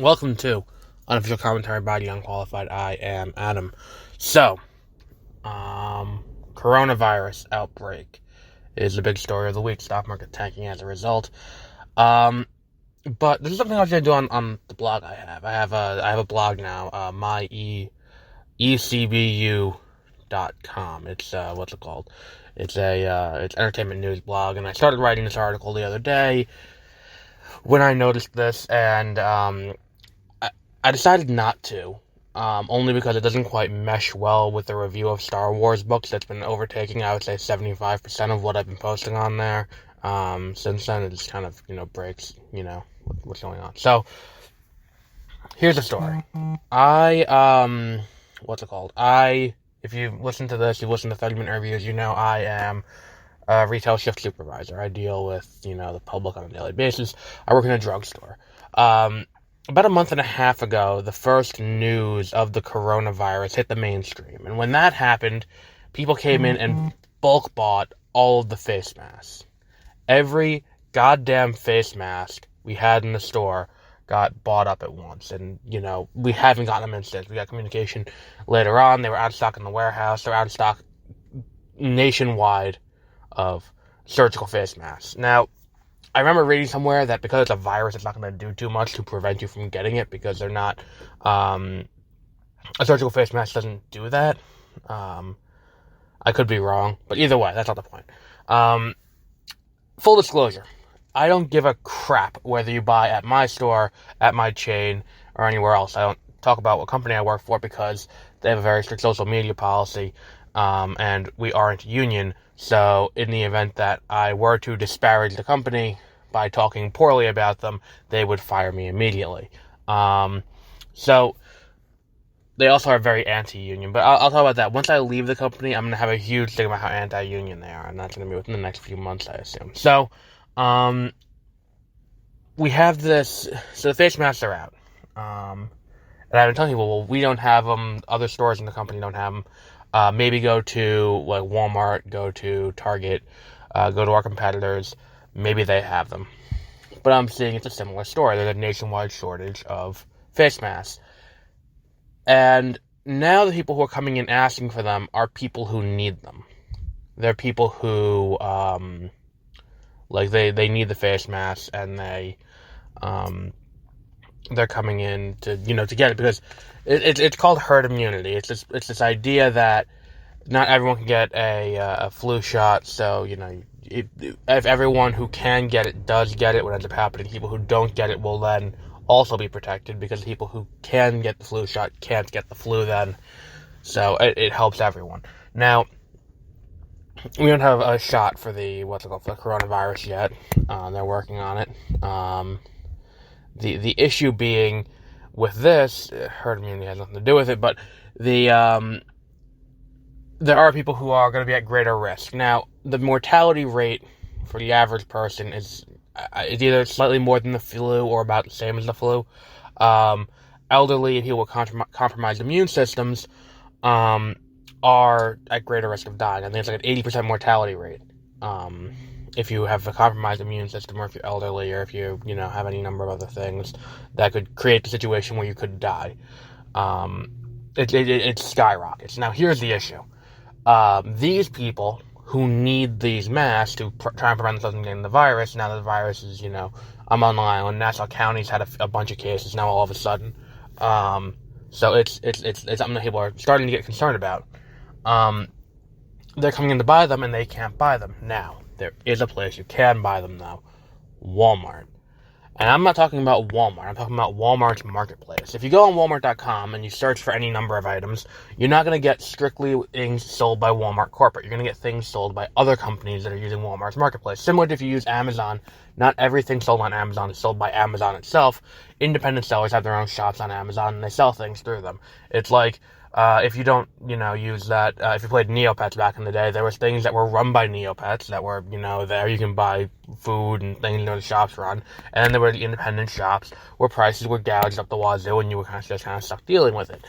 Welcome to Unofficial Commentary by the Unqualified. I am Adam. So, coronavirus outbreak is the big story of the week. Stock market tanking as a result. But this is something I was going to do on the blog I have. I have a blog now, myecbu.com. It's, what's it called? It's it's entertainment news blog, and I started writing this article the other day when I noticed this, and, I decided not to, only because it doesn't quite mesh well with the review of Star Wars books that's been overtaking, I would say, 75% of what I've been posting on there. Since then, it just kind of, breaks, what's going on. So, here's the story. If you listen to this, you've listened to 30-minute reviews, I am a retail shift supervisor. I deal with, the public on a daily basis. I work in a drugstore. About a month and a half ago, the first news of the coronavirus hit the mainstream. And when that happened, people came in and bulk bought all of the face masks. Every goddamn face mask we had in the store got bought up at once. And, we haven't gotten them in since. We got communication later on. They were out of stock in the warehouse. They're out of stock nationwide of surgical face masks. Now, I remember reading somewhere that because it's a virus, it's not going to do too much to prevent you from getting it, because they're not, a surgical face mask doesn't do that. I could be wrong, but either way, that's not the point. Full disclosure, I don't give a crap whether you buy at my store, at my chain, or anywhere else. I don't talk about what company I work for because they have a very strict social media policy, and we aren't union. So in the event that I were to disparage the company by talking poorly about them, they would fire me immediately. So they also are very anti-union, but I'll talk about that. Once I leave the company, I'm going to have a huge thing about how anti-union they are, and that's going to be within the next few months, I assume. So, we have this, so the face masks are out. And I've been telling people, well, we don't have them, other stores in the company don't have them. Maybe go to like Walmart, go to Target, go to our competitors. Maybe they have them. But I'm seeing it's a similar story. There's a nationwide shortage of face masks. And now the people who are coming in asking for them are people who need them. They're people who, they need the face masks, and they're coming in to get it, because it's called herd immunity. It's this idea that not everyone can get a flu shot, so if everyone who can get it does get it, what ends up happening, people who don't get it will then also be protected, because people who can get the flu shot can't get the flu then, so it helps everyone. Now, we don't have a shot for the coronavirus yet. They're working on it. The issue being with this, herd immunity has nothing to do with it, but there are people who are going to be at greater risk. Now, the mortality rate for the average person is either slightly more than the flu or about the same as the flu. Elderly and people with compromised immune systems are at greater risk of dying. I think it's like an 80% mortality rate. If you have a compromised immune system, or if you're elderly, or if you have any number of other things that could create the situation where you could die, it skyrockets. Now, here's the issue: these people who need these masks to try and prevent themselves from getting the virus. Now the virus is, I'm on Long Island. Nassau County's had a bunch of cases now all of a sudden, so it's something that people are starting to get concerned about. They're coming in to buy them, and they can't buy them now. There is a place you can buy them, though. Walmart. And I'm not talking about Walmart. I'm talking about Walmart's marketplace. If you go on Walmart.com and you search for any number of items, you're not going to get strictly things sold by Walmart corporate. You're going to get things sold by other companies that are using Walmart's marketplace. Similar to if you use Amazon, not everything sold on Amazon is sold by Amazon itself. Independent sellers have their own shops on Amazon, and they sell things through them. It's like, if you don't, use that, if you played Neopets back in the day, there was things that were run by Neopets that were, there you can buy food and things, the shops run. And then there were the independent shops where prices were gouged up the wazoo, and you were just stuck dealing with it.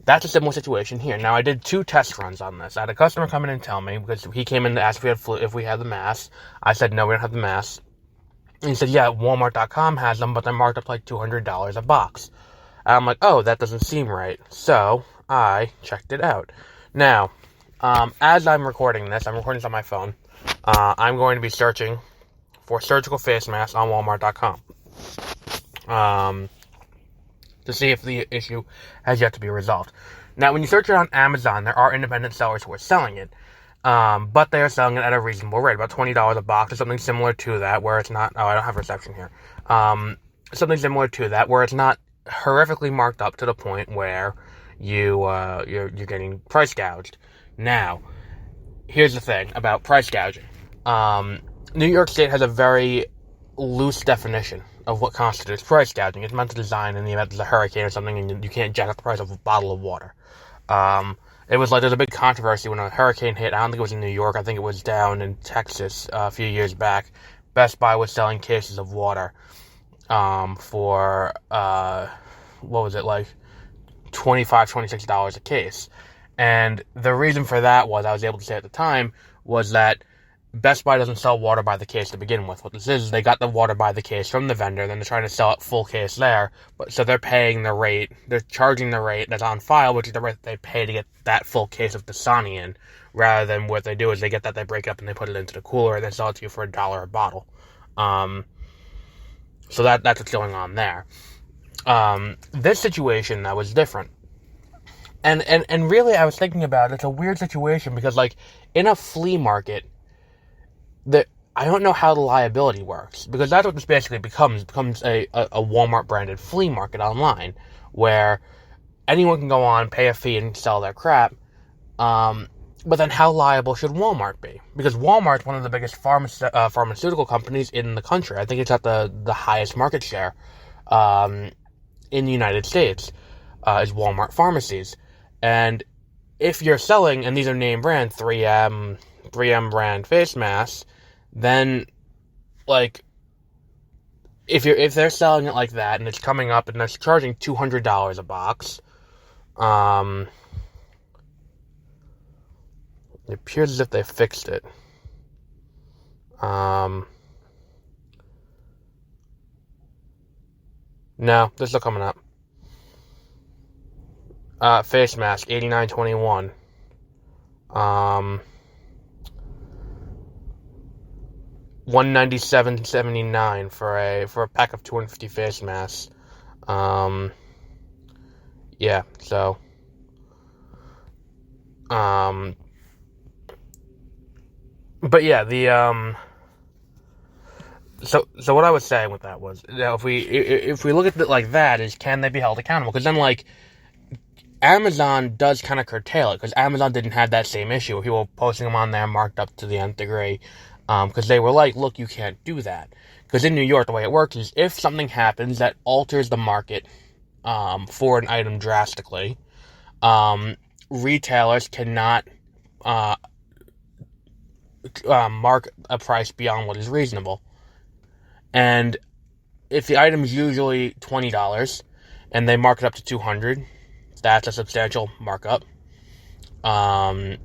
That's a similar situation here. Now, I did 2 test runs on this. I had a customer come in and tell me, because he came in to ask if we had the mask. I said, no, we don't have the mask. And he said, yeah, Walmart.com has them, but they're marked up like $200 a box. And I'm like, oh, that doesn't seem right. So I checked it out. Now, as I'm recording this on my phone. I'm going to be searching for surgical face masks on Walmart.com to see if the issue has yet to be resolved. Now, when you search it on Amazon, there are independent sellers who are selling it, but they are selling it at a reasonable rate, about $20 a box or something similar to that, where it's not... Oh, I don't have reception here. Something similar to that, where it's not horrifically marked up to the point where you're getting price gouged. Now, here's the thing about price gouging. New York State has a very loose definition of what constitutes price gouging. It's meant to design in the event there's a hurricane or something and you can't jack up the price of a bottle of water. It was like there's a big controversy when a hurricane hit. I don't think it was in New York. I think it was down in Texas a few years back. Best Buy was selling cases of water for, what was it, like $25, $26 a case. And the reason for that was, I was able to say at the time, was that Best Buy doesn't sell water by the case to begin with. What this is they got the water by the case from the vendor, then they're trying to sell it full case there, but so they're paying the rate, they're charging the rate that's on file, which is the rate that they pay to get that full case of Dasani in, rather than what they do is they get that, they break it up and they put it into the cooler and they sell it to you for $1 a bottle. So that's what's going on there. This situation, that was different. And really, I was thinking about it, it's a weird situation because, like, in a flea market, I don't know how the liability works, because that's what this basically becomes a Walmart-branded flea market online, where anyone can go on, pay a fee, and sell their crap, but then how liable should Walmart be? Because Walmart's one of the biggest pharmaceutical companies in the country. I think it's at the highest market share in the United States, is Walmart pharmacies. And if you're selling, and these are name brand, 3M brand face masks, then, like, if they're selling it like that, and it's coming up, and they're charging $200 a box, it appears as if they fixed it. No, they're still coming up. Face mask, $89.21. $197.79 for a pack of 250 face masks. Yeah, so but yeah, so what I was saying with that was, you know, if we look at it like that, is can they be held accountable? Because then, like, Amazon does kind of curtail it, because Amazon didn't have that same issue. People were posting them on there marked up to the nth degree, because they were like, look, you can't do that. Because in New York, the way it works is if something happens that alters the market for an item drastically, retailers cannot mark a price beyond what is reasonable. And if the item is usually $20 and they mark it up to $200, that's a substantial markup. And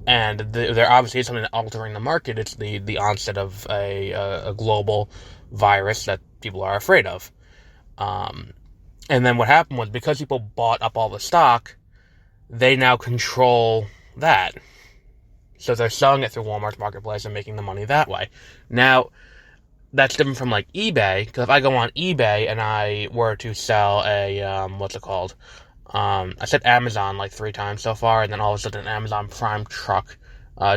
there obviously is something altering the market. It's the onset of a global virus that people are afraid of. And then what happened was, because people bought up all the stock, they now control that. So they're selling it through Walmart's marketplace and making the money that way. Now, that's different from, like, eBay, because if I go on eBay and I were to sell a, what's it called? I said Amazon like 3 times so far, and then all of a sudden an Amazon Prime truck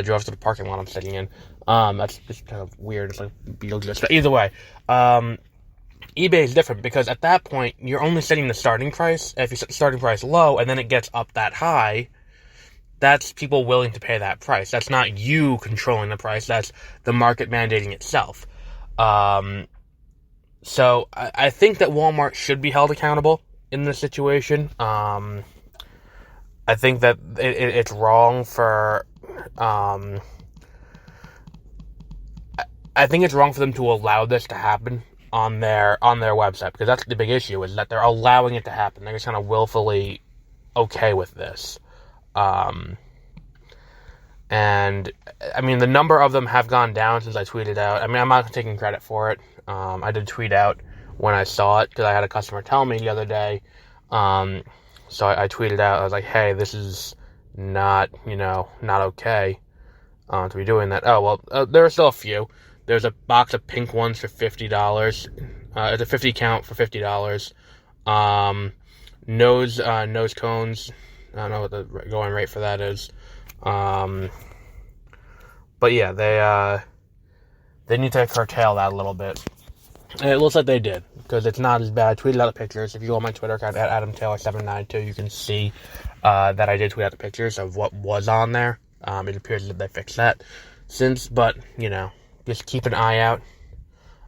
drove to the parking lot I'm sitting in. That's just kind of weird. It's like Beetlejuice. But either way, eBay is different, because at that point, you're only setting the starting price. If you set the starting price low, and then it gets up that high, that's people willing to pay that price. That's not you controlling the price. That's the market mandating itself. So I think that Walmart should be held accountable in this situation. I think that it's wrong for... I think it's wrong for them to allow this to happen on their website, because that's the big issue, is that they're allowing it to happen. They're just kind of willfully okay with this. And, I mean, the number of them have gone down since I tweeted out. I mean, I'm not taking credit for it. I did tweet out when I saw it, because I had a customer tell me the other day. So I tweeted out, I was like, hey, this is not okay to be doing that. Oh, well, there are still a few. There's a box of pink ones for $50. It's a 50 count for $50. Nose cones. I don't know what the going rate for that is. But yeah, they need to curtail that a little bit. And it looks like they did, because it's not as bad. I tweeted out the pictures. If you go on my Twitter account at AdamTaylor792, you can see that I did tweet out the pictures of what was on there. It appears that they fixed that since, but, just keep an eye out.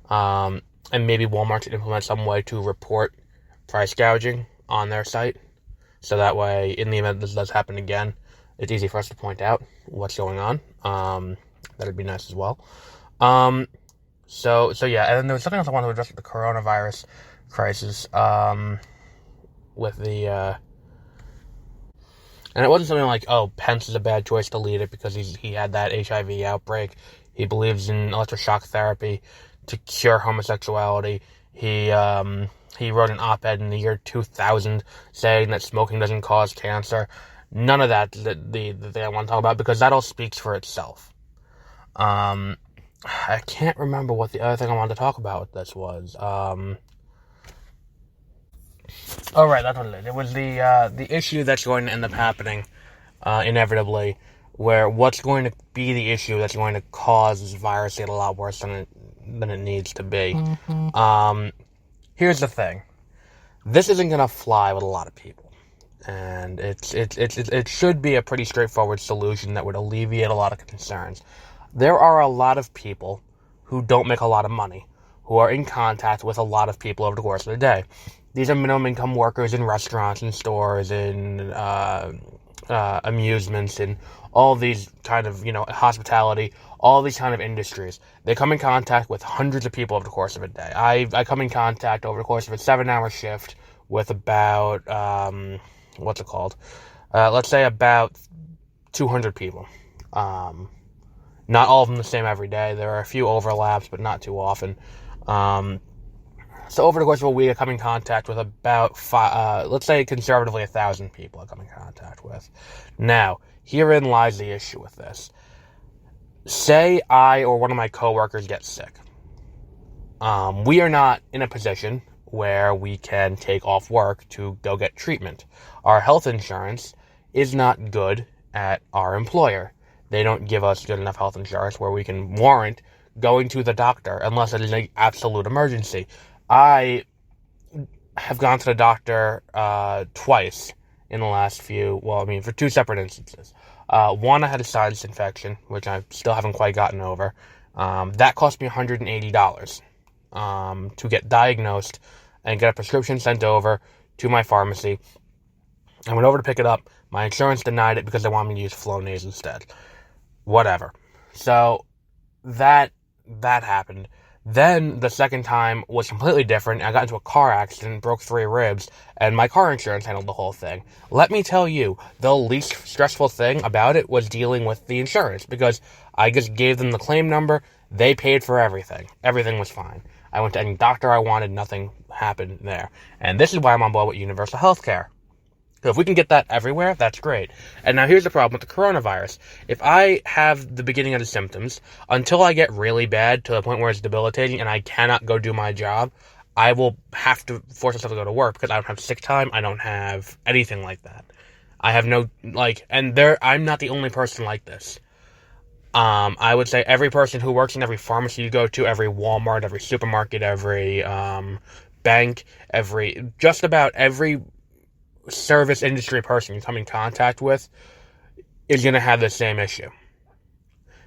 And maybe Walmart should implement some way to report price gouging on their site. So that way, in the event this does happen again, it's easy for us to point out what's going on. That'd be nice as well. So yeah, and then there was something else I wanted to address with the coronavirus crisis, with the, and it wasn't something like, oh, Pence is a bad choice to lead it because he had that HIV outbreak. He believes in electroshock therapy to cure homosexuality. He wrote an op-ed in the year 2000 saying that smoking doesn't cause cancer. None of that, the thing I want to talk about, because that all speaks for itself. I can't remember what the other thing I wanted to talk about with this was. Oh, right, that's what it is. It was the issue that's going to end up happening, inevitably, where what's going to be the issue that's going to cause this virus to get a lot worse than it needs to be. Mm-hmm. Here's the thing. This isn't going to fly with a lot of people. And it should be a pretty straightforward solution that would alleviate a lot of concerns. There are a lot of people who don't make a lot of money, who are in contact with a lot of people over the course of the day. These are minimum income workers in restaurants and stores, in amusements, and all these kind of, hospitality, all these kind of industries. They come in contact with hundreds of people over the course of a day. I come in contact over the course of a 7-hour shift with about, let's say about 200 people. Not all of them the same every day. There are a few overlaps, but not too often. So over the course of a week, I come in contact with about let's say conservatively 1,000 people I come in contact with. Now, herein lies the issue with this. Say I or one of my coworkers gets sick. We are not in a position where we can take off work to go get treatment. Our health insurance is not good at our employer. They don't give us good enough health insurance where we can warrant going to the doctor unless it is an absolute emergency. I have gone to the doctor twice in the last for 2 separate instances. One, I had a sinus infection, which I still haven't quite gotten over. That cost me $180 to get diagnosed and get a prescription sent over to my pharmacy. I went over to pick it up. My insurance denied it because they wanted me to use Flonase instead. Whatever. So that happened. Then the second time was completely different. I got into a car accident, broke 3 ribs, and my car insurance handled the whole thing. Let me tell you, the least stressful thing about it was dealing with the insurance, because I just gave them the claim number, they paid for everything. Everything was fine. I went to any doctor I wanted, nothing happened there. And this is why I'm on board with universal health care. So if we can get that everywhere, that's great. And now here's the problem with the coronavirus. If I have the beginning of the symptoms, until I get really bad to the point where it's debilitating and I cannot go do my job, I will have to force myself to go to work because I don't have sick time. I don't have anything like that. I have no, I'm not the only person like this. I would say every person who works in every pharmacy you go to, every Walmart, every supermarket, every bank, just about every service industry person you come in contact with is going to have the same issue.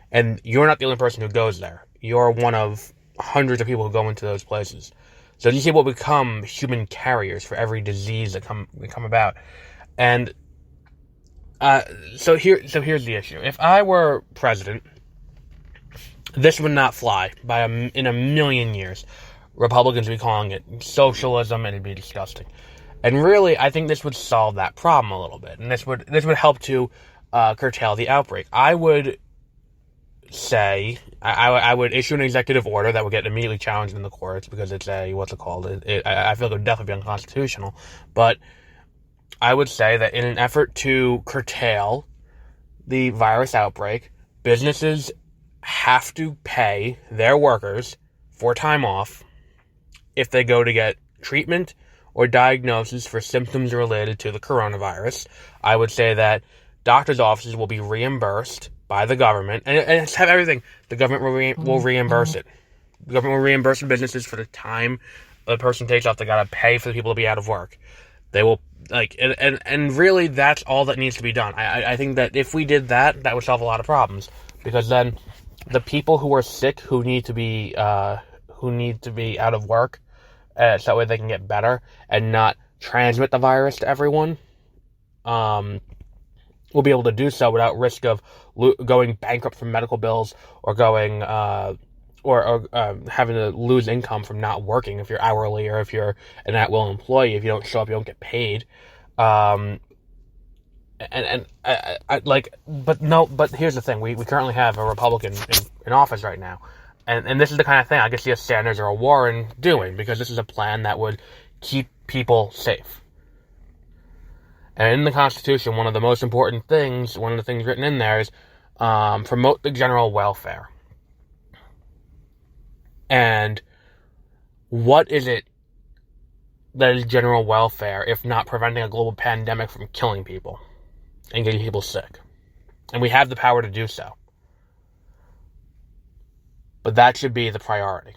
And you're not the only person who goes there. You're one of hundreds of people who go into those places. So these people become human carriers for every disease that come about. And so here's the issue. If I were president, this would not fly in a million years. Republicans would be calling it socialism, and it'd be disgusting. And really, I think this would solve that problem a little bit. And this would help to curtail the outbreak. I would say I would issue an executive order that would get immediately challenged in the courts because it's I feel like it would definitely be unconstitutional. But I would say that in an effort to curtail the virus outbreak, businesses have to pay their workers for time off if they go to get treatment or diagnosis for symptoms related to the coronavirus. I would say that doctors' offices will be reimbursed by the government, and it's have everything. The government will reimburse it. The government will reimburse the businesses for the time the person takes off. They gotta pay for the people to be out of work. They will and really that's all that needs to be done. I think that if we did that, that would solve a lot of problems, because then the people who are sick who need to be out of work, so that way they can get better and not transmit the virus to everyone, will be able to do so without risk of going bankrupt from medical bills or going or having to lose income from not working if you're hourly or if you're an at-will employee. If you don't show up, you don't get paid. But here's the thing: we currently have a Republican in office right now, and this is the kind of thing I could see a Sanders or a Warren doing, because this is a plan that would keep people safe. And in the Constitution, one of the most important things, one of the things written in there is promote the general welfare. And what is it that is general welfare if not preventing a global pandemic from killing people and getting people sick? And we have the power to do so. But that should be the priority.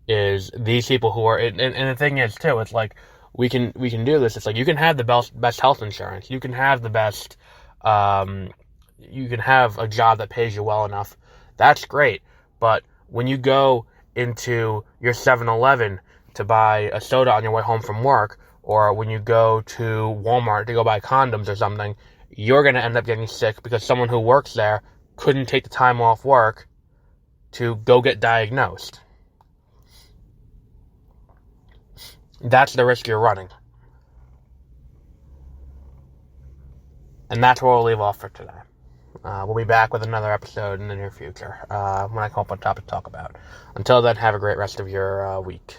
Is these people who are, and the thing is too, it's like, we can do this. It's like, you can have the best health insurance. You can have the best, you can have a job that pays you well enough. That's great. But when you go into your 7-Eleven to buy a soda on your way home from work, or when you go to Walmart to go buy condoms or something, you're going to end up getting sick because someone who works there couldn't take the time off work to go get diagnosed. That's the risk you're running. And that's where we'll leave off for today. We'll be back with another episode in the near future when I come up with a topic to talk about. Until then, have a great rest of your week.